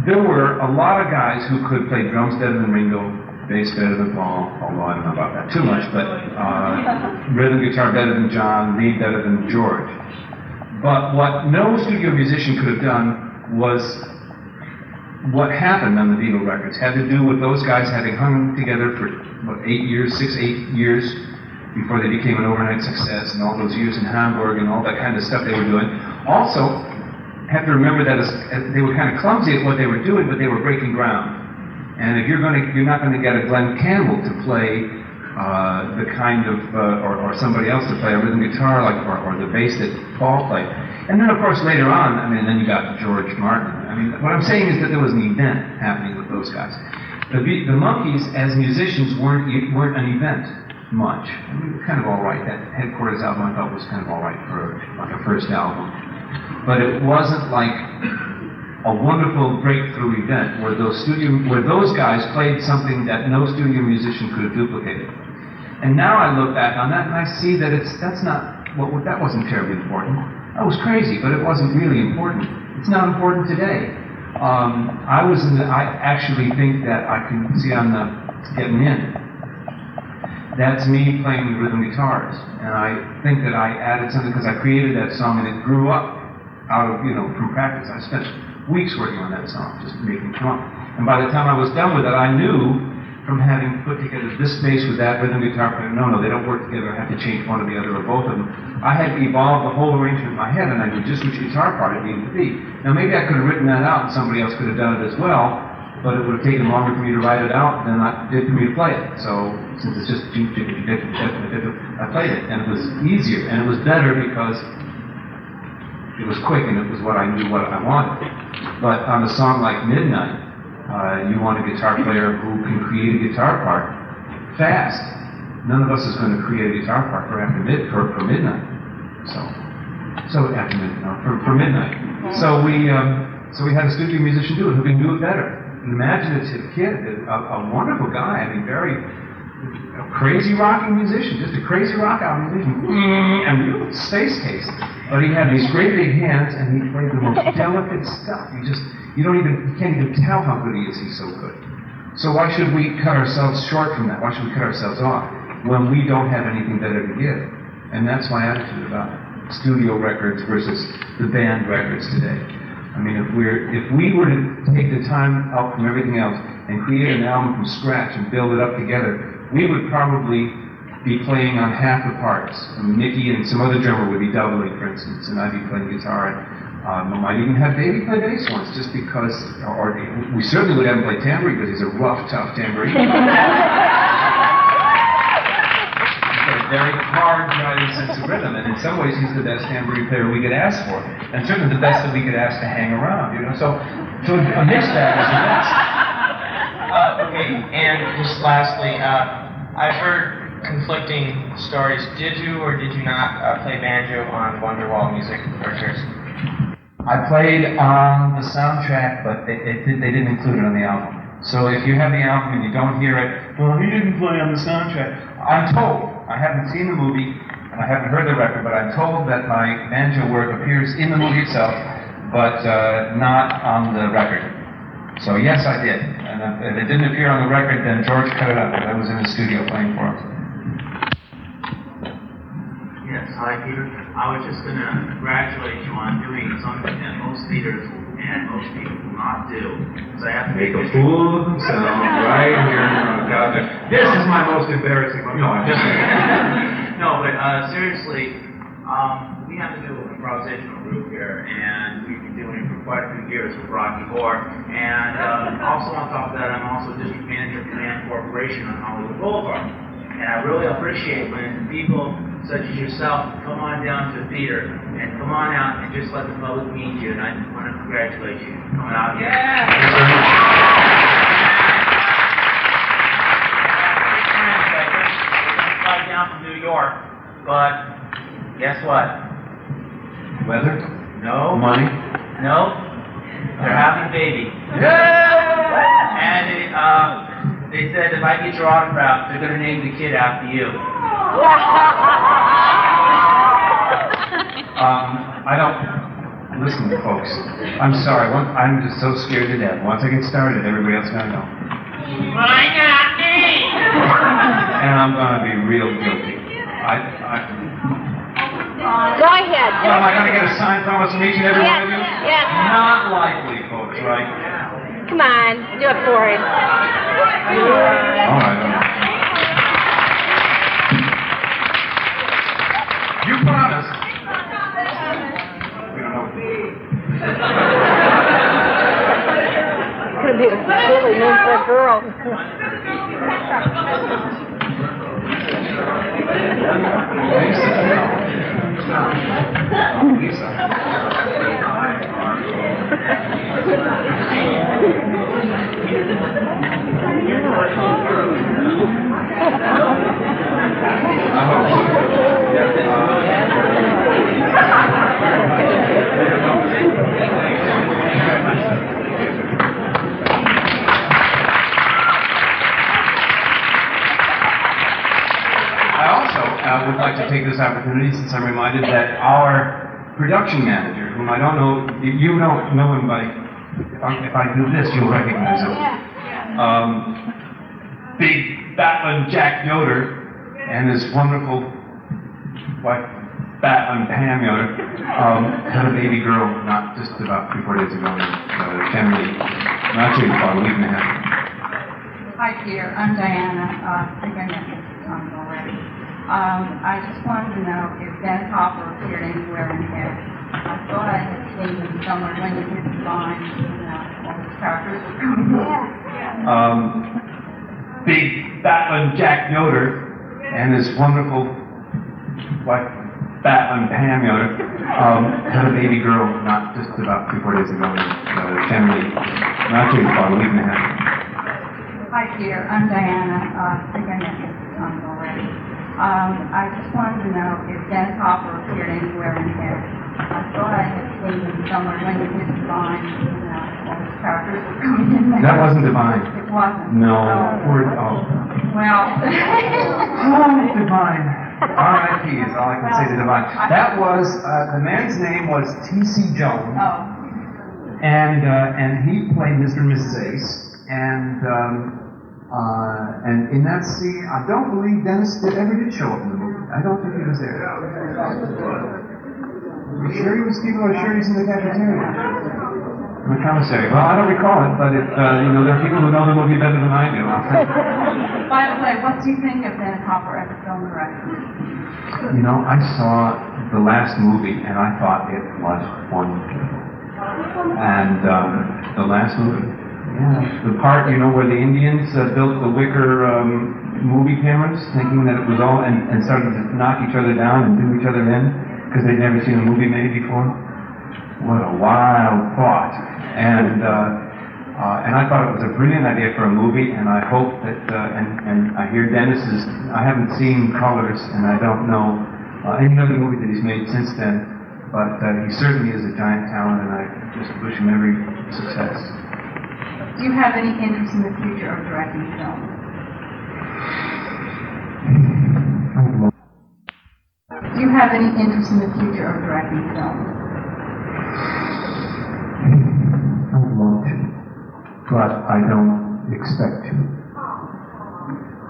G: there were a lot of guys who could play drums better than Ringo, bass better than Paul, although I don't know about that too much, but rhythm guitar better than John, lead better than George. But what no studio musician could have done was what happened on the Beatles records had to do with those guys having hung together for, what, 8 years, 8 years, before they became an overnight success, and all those years in Hamburg and all that kind of stuff they were doing. Also, have to remember that as they were kind of clumsy at what they were doing, but they were breaking ground. And if you're not going to get a Glenn Campbell to play the kind of, or somebody else to play a rhythm guitar, like, or the bass that Paul played. And then, of course, later on, I mean, then you got George Martin. I mean, what I'm saying is that there was an event happening with those guys. The Monkees, as musicians, weren't an event much. I mean, it was kind of all right. That Headquarters album, I thought, was kind of all right for like a first album. But it wasn't like a wonderful breakthrough event where those guys played something that no studio musician could have duplicated. And now I look back on that and I see that that wasn't terribly important. That was crazy, but it wasn't really important. It's not important today. I actually think that I can see I'm getting in. That's me playing the rhythm guitars, and I think that I added something because I created that song and it grew up out of, from practice. I spent weeks working on that song, just making it come up. And by the time I was done with it, I knew from having put together this bass with that rhythm guitar player, no, they don't work together, I have to change one or the other or both of them. I had evolved the whole arrangement in my head and I knew just which guitar part it needed to be. Now maybe I could have written that out and somebody else could have done it as well, but it would have taken longer for me to write it out than it did for me to play it. So, since it's just I played it, and it was easier, and it was better because it was quick and it was what I knew what I wanted. But on a song like Midnight, you want a guitar player who can create a guitar part fast. None of us is going to create a guitar part for midnight. So after midnight, for midnight. So we had a studio musician do it who can do it better. An imaginative kid, a wonderful guy. I mean, a crazy rocking musician, just a crazy rock out musician, and space case. But he had these great big hands, and he played the most delicate stuff. You can't even tell how good he is. He's so good. So why should we cut ourselves short from that? Why should we cut ourselves off when we don't have anything better to give? And that's my attitude about studio records versus the band records today. I mean, if we were to take the time out from everything else and create an album from scratch and build it up together, we would probably be playing on half the parts. Mickey and some other drummer would be doubling, for instance, and I'd be playing guitar. And we might even have Davey play bass once, just because, or we certainly would have him play tambourine because he's a rough, tough tambourine. Very hard driving sense of rhythm, and in some ways he's the best tambourine player we could ask for, and certainly the best that we could ask to hang around, So a mixed bag is the best.
E: Okay, and just lastly, I've heard conflicting stories. Did you or did you not play banjo on Wonderwall Music Pictures?
G: I played on the soundtrack, but they didn't include it on the album. So if you have the album and you don't hear it, well, he didn't play on the soundtrack. I'm told. I haven't seen the movie, and I haven't heard the record, but I'm told that my banjo work appears in the movie itself, but not on the record. So yes, I did. And if it didn't appear on the record, then George cut it up, because I was in the studio playing for him.
J: Yes, hi Peter. I was just going to congratulate you on doing something that most theaters and most people will not do. So I have to
G: Make a fool of themselves right here in front of God. This is my most embarrassing one. No, I'm just
J: No, but seriously, we have to do an improvisational group here, and we've been doing it for quite a few years with Rocky Horror. And also on top of that, I'm also district manager for Command Corporation on Hollywood Boulevard. And I really appreciate when people such as yourself come on down to the theater and come on out and just let the public meet you. And I want to congratulate you for coming out here. Fly down from New York, but guess what?
G: Weather?
J: No.
G: Money?
J: No. They're having a baby. And they said if I get your autograph, they're going to name the kid after you.
G: I don't. Listen, folks. I'm sorry. I'm just so scared to death. Once I get started, everybody else is going to know.
J: Why not me?
G: And I'm going to be real guilty.
L: Go ahead.
G: Well, am I going to get a sign from us from each and every one of you?
L: Yes.
G: Not likely, folks, right?
L: Come on, do it for him.
G: All right. You promised. We don't know.
L: Could be a silly name for a girl.
G: I would like to take this opportunity, since I'm reminded that our production manager, whom I don't know, you don't know him by, if I do this, you'll recognize him. Big Batlin Jack Yoder and his wonderful wife, Batlin Pam Yoder, had a baby girl not just about 3-4 days ago, generally, actually about a week and a half.
M: Hi, Peter. I'm Diana. I think I met you already. I just wanted to know if Ben Hopper appeared anywhere in here. I thought I had seen him somewhere when you did the line, all the characters were coming in.
G: Big Batlin Jack Yoder and his wonderful wife, Batlin Pam Yoder, had a baby girl not just about 3-4 days ago, generally, actually about a week and a half.
M: Hi, Peter. I'm Diana. I think I met you already. I just wanted to know if Ben Hopper appeared anywhere in here. I thought I had seen him somewhere when you did the line, all the characters were coming in there.
G: That wasn't Divine.
M: It wasn't?
G: No.
M: Well.
G: Divine. R.I.P. is all I can say to Divine. That was, the man's name was T.C. Jones.
M: Oh.
G: And he played Mr. and Mrs. Ace. And in that scene, I don't believe Dennis ever did show up in the movie. I don't think he was there. Are you sure he was people are sure he's in the cafeteria? In the commissary. Well, I don't recall it, but there are people who know the movie better than I do.
M: By the way, what do you think of Ben Hopper as a film director?
G: I saw the last movie and I thought it was wonderful. And the last movie. Yeah, the part, where the Indians built the wicker movie cameras, thinking that it was all, and started to knock each other down and do each other in, because they'd never seen a movie made before. What a wild thought. And I thought it was a brilliant idea for a movie, and I hope that, and I hear Dennis's, I haven't seen Colors, and I don't know any other movie that he's made since then, but he certainly is a giant talent, and I just wish him every success.
M: Do you have any interest in the future of directing film? Do you have any interest in the future of directing film?
G: I want to, but I don't expect to.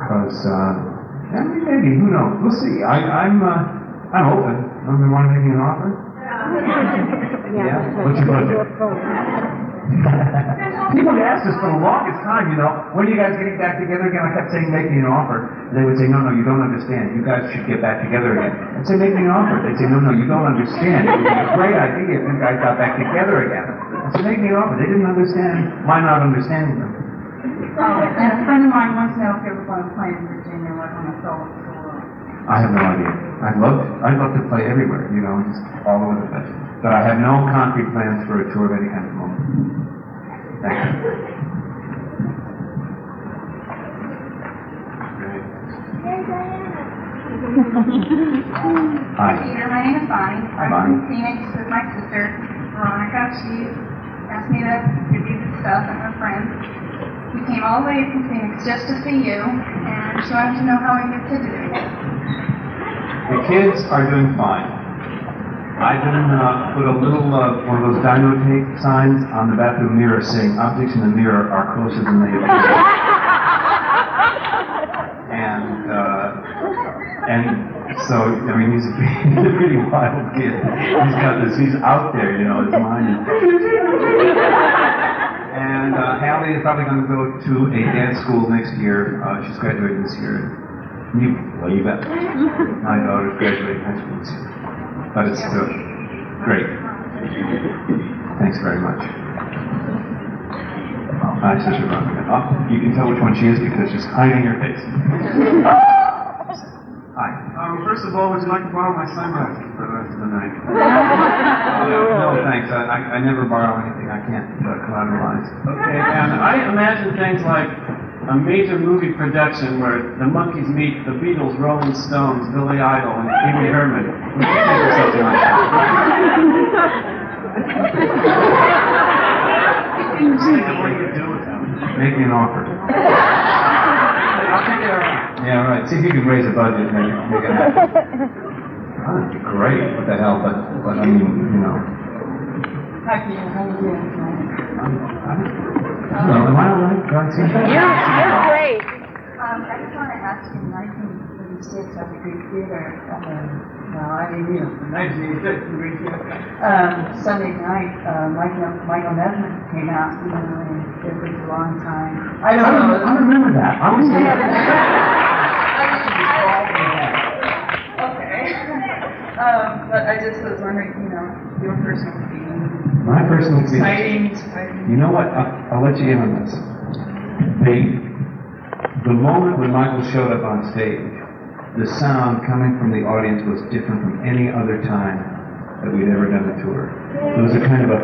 G: Because, maybe, who knows? We'll see. I'm open. Want to make me an offer? Yeah? What's your budget? People have asked us for the longest time, when are you guys getting back together again? I kept saying, make me an offer. They would say, no, you don't understand. You guys should get back together again. I'd say, make me an offer. They'd say, no, you don't understand. It would be a great idea if you guys got back together again. I said, make me an offer. They didn't understand my not understanding them.
M: And a friend of mine wants to know if you were going to play in Virginia, like on a solo tour.
G: I have no idea. I'd love to play everywhere, just all over the place. But I have no concrete plans for a tour of any kind at the moment. Thank you.
L: Hey, Diana.
G: Hi.
M: Peter, my name is Bonnie.
G: Hi,
M: I'm
G: Bonnie.
M: from Phoenix with my sister, Veronica. She asked me to give you the stuff and her friends. We came all the way from Phoenix just to see you, and she wanted to know how your kids are doing.
G: The kids are doing fine. I even put a little, one of those dino tape signs on the bathroom mirror saying, objects in the mirror are closer than they appear. And so, I mean, he's a pretty wild kid. He's out there, you know, his mind is... And Hallie is probably going to go to a dance school next year. She's graduating this year. You bet. My daughter's graduating high school this year. But it's still great. Thanks very much. Hi, Sister Veronica. Oh, you can tell which one she is because she's hiding her face. Hi.
B: First of all, would you like to borrow my sunglasses for the rest of the night?
G: No, thanks. I never borrow anything I can't collateralize.
B: Okay, and I imagine things like a major movie production where the monkeys meet the Beatles, Rolling Stones, Billy Idol, and Pee Wee Herman. What do you think of something like that? Just think of what you could do with them.
G: Make me an offer.
B: I'll take it around.
G: Yeah, right. See if you can raise a budget and make it happen. That'd be great. What the hell? But I mean, you know.
M: Hi, Peter. How are you doing
G: Hello, am I all right? Do I seem to-
L: You're great.
M: I just want to ask you, 1936 at the Greek Theater, well, I mean, you know,
B: 1986, the Greek Theater.
M: Sunday night, Michael Nesmith came out, you know, and it was a long time. I don't know.
G: I remember that. I was there.
M: Okay. But I just was wondering, you know, your personal feeling.
G: My personal feeling.
M: Exciting.
G: You know what? I'll let you in on this. The moment when Michael showed up on stage, the sound coming from the audience was different from any other time that we'd ever done a tour. There was a kind of a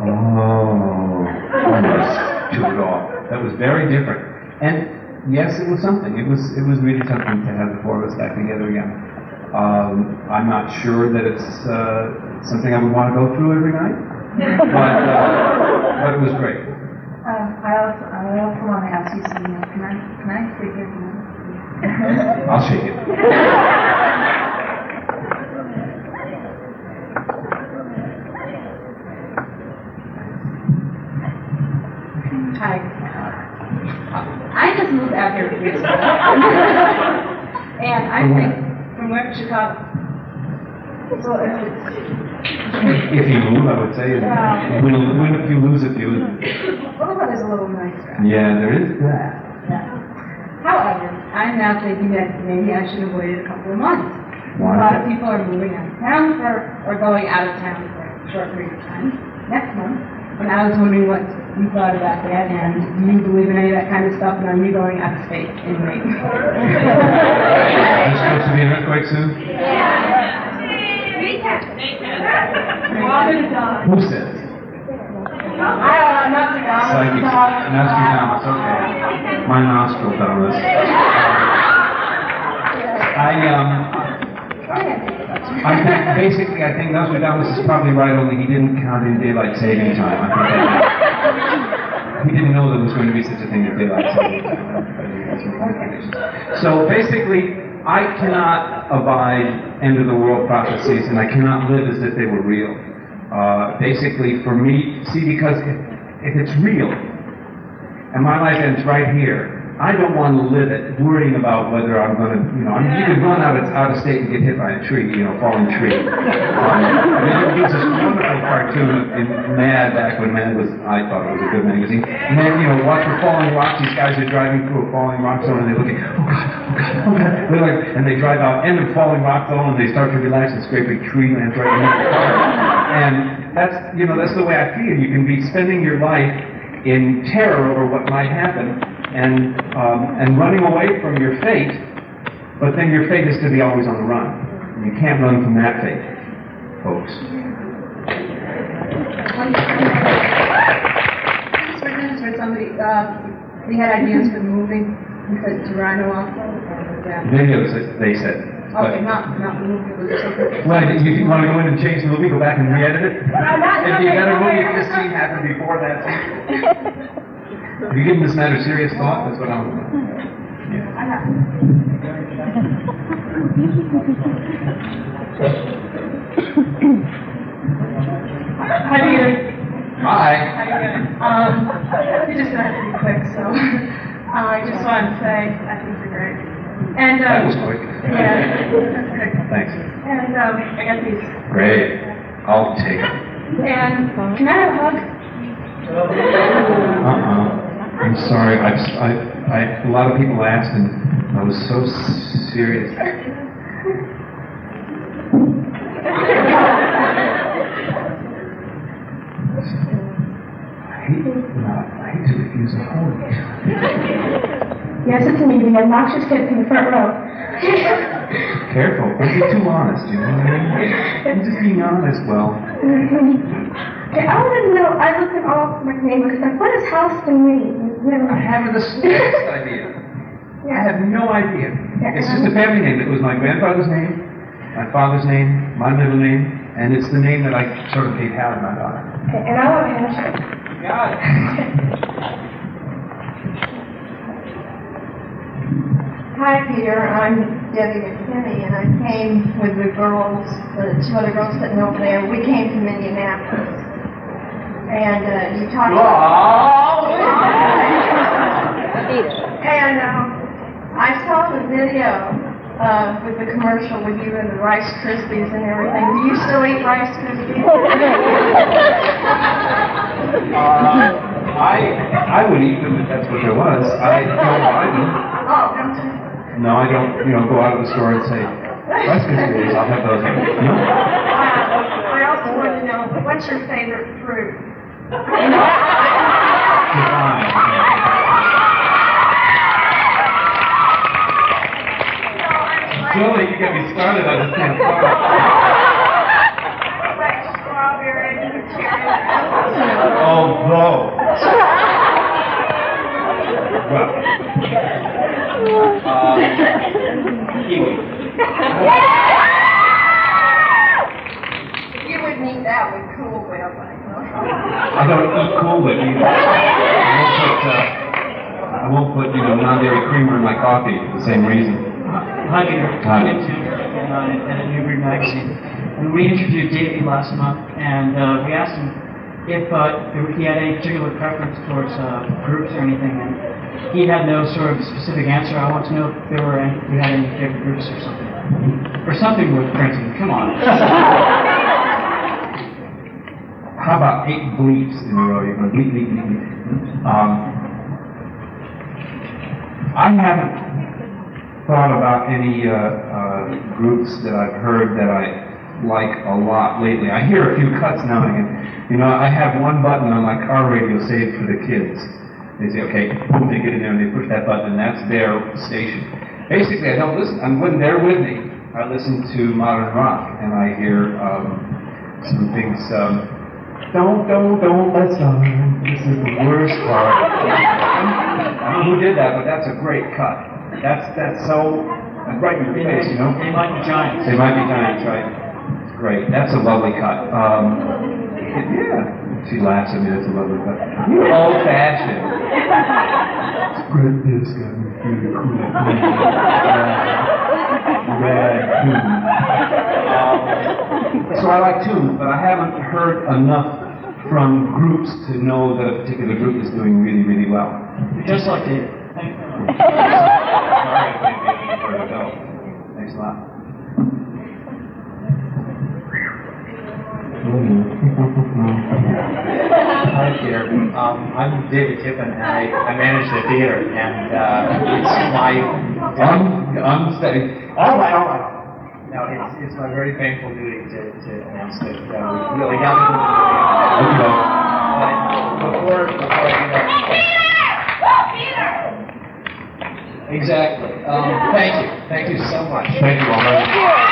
G: almost to it all. That was very different. And yes, it was something. It was really something to have the four of us back together again. I'm not sure that it's something I would want to go through every night, but it was great.
M: I also want to ask you something. Can I take your hand?
G: I'll shake it.
M: Hi. I just moved out here 2 years ago. And I think from where Chicago. So
G: If you move, I would say, win a few, lose a few.
M: Ottawa is a little nicer.
G: Yeah, there is that.
M: Yeah. However, I'm now thinking that maybe I should have waited a couple of months.
G: Why?
M: A lot of people are moving out of town or going out of town for a short period of time. Next month. And I was wondering what you thought about that, and do you believe in any of that kind of stuff, and are you going out of state in May?
G: Is there supposed to be an earthquake soon? Who said it?
M: I don't know, not to
G: Psychic. Nostradamus, okay. My Nostradamus. I think Nostradamus is probably right, only he didn't count in daylight saving time. I think he didn't know there was going to be such a thing as daylight saving time. So basically, I cannot abide end of the world prophecies, and I cannot live as if they were real. Basically, for me, because if it's real, and my life ends right here, I don't want to live it worrying about whether I'm going to, you could run out of state and get hit by a tree, falling tree. There was this wonderful cartoon in Mad back when Mad was, I thought it was a good magazine. And then, watch for falling rocks. These guys are driving through a falling rock zone and they look at, oh God. They're like, and they drive out end of falling rock zone and they start to relax and scrape a tree lands right in the car. And that's the way I feel. You can be spending your life in terror over what might happen and running away from your fate, but then your fate is to be always on the run. You can't run from that fate, folks.
M: This is for somebody, he had ideas for moving, he said to Rhino also.
G: Videos, they said.
H: Okay, not the movie, but something.
G: Well, if you want to go in and change the movie, go back and re-edit it?
H: not
G: If you got a movie, if
H: okay.
G: this scene happened before that scene? Have you given this matter serious thought? That's what I'm...
H: Hi, Peter.
G: Hi.
H: How you doing? You're just gonna have to be quick, so I just wanted to say I think you're great. And
G: That was quick.
H: yeah, that's good.
G: Thanks.
H: And I got these.
G: Great. I'll take it.
H: And can I have a hug?
G: I'm sorry. A lot of people asked, and I was so serious. I hate to refuse a hug.
H: Yes, it's me, the obnoxious kid from the front row.
G: Careful. Don't be too honest, you know what I mean? I'm just being honest, well.
H: Okay, I wanted to know, I looked at all of my neighbors, like, what does Houston mean?
G: I haven't the slightest idea. I have no idea. It's just a family name. It was my grandfather's name, my father's name, my middle name, and it's the name that I sort of gave Hallie, my daughter.
H: Okay, and I want a handshake.
G: Got it.
H: Hi, Peter. I'm Debbie McKinney, and I came with the girls, the two other girls sitting over there. We came from Indianapolis. And you talked about... And I saw the video with the commercial with you and the Rice Krispies and everything. Do you still eat Rice Krispies?
G: I would eat them if that's what there was. I don't buy them.
H: Oh, don't you?
G: No, I don't, go out of the store and say, Rice Krispies, I'll have those. No.
H: I also want to know, what's your favorite fruit?
G: Julie, you get me started, I just can't stop.
H: Like strawberry, cherry.
G: Although. Kiwi.
H: You wouldn't eat that with Cool Whip,
G: I don't eat Cool Whip either. I won't put non-dairy creamer in my coffee for the same reason.
N: Hi, Peter.
G: Hi.
N: I'm in a New Breed magazine. And we interviewed Davey last month, and we asked him if he had any particular preference towards groups or anything, and he had no sort of specific answer. I want to know if you had any favorite groups or something. Or something with printing. Come on.
G: How about 8 bleeps in a row? You're going to bleep, bleep, bleep, bleep. I haven't thought about any groups that I've heard that I like a lot lately. I hear a few cuts now and again. I have one button on my car radio saved for the kids. They say, okay, boom, they get in there and they push that button and that's their station. Basically, I don't listen. When they're with me, I listen to modern rock and I hear some things, don't, let's start. This is the worst part. I don't know who did that, but that's a great cut. That's so right in your face,
N: They might be giants.
G: They might be giants, right? It's great. That's a lovely cut. Yeah. She laughs at me. That's a lovely cut. You're old-fashioned. Great disc got me feeling cool. Red tune. So I like tunes, but I haven't heard enough from groups to know that a particular group is doing really, really well.
N: Just like David.
G: Sorry, where to go. Thanks a lot.
E: Hi, Peter. I'm David Tippin, and I manage the theater, and it's my...
G: Unsteady.
E: All right. No, it's my very painful duty to announce that we really got to do the movie. Before I do that... Exactly. Thank you. Thank you so much.
G: Thank you all.